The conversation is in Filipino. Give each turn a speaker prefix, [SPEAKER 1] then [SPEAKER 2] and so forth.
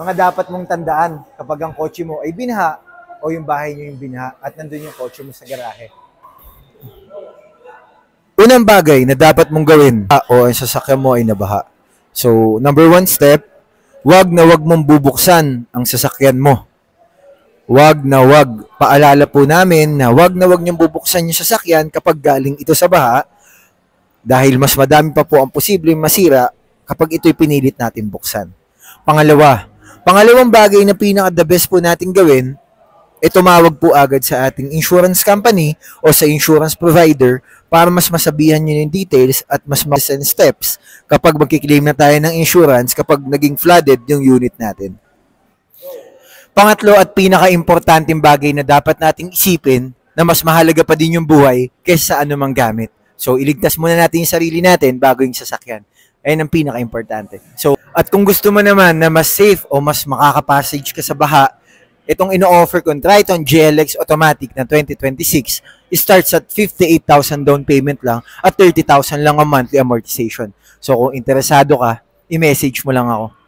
[SPEAKER 1] Mga dapat mong tandaan kapag ang kotse mo ay binaha o yung bahay nyo yung binaha at nandun yung kotse mo sa garahe. Unang bagay na dapat mong gawin o ang sasakyan mo ay nabaha. So, number 1 step, wag mong bubuksan ang sasakyan mo. Wag. Paalala po namin na wag niyong bubuksan yung sasakyan kapag galing ito sa baha dahil mas madami pa po ang posibleng masira kapag ito'y pinilit natin buksan. Pangalawang bagay na pinaka-the best po natin gawin, tumawag po agad sa ating insurance company o sa insurance provider para mas masabihan nyo yung details at mas steps kapag magkiklaim na tayo ng insurance kapag naging flooded yung unit natin. Pangatlo at pinaka-importanting bagay na dapat nating isipin na mas mahalaga pa din yung buhay kaysa sa anumang gamit. So, iligtas muna natin yung sarili natin bago yung sasakyan. Ayun ang pinaka-importante. So, at kung gusto mo naman na mas safe o mas makakapassage ka sa baha, itong ino-offer ko, Triton GLX Automatic na 2026 starts at 58,000 down payment lang at 30,000 lang ang monthly amortization. So, kung interesado ka, i-message mo lang ako.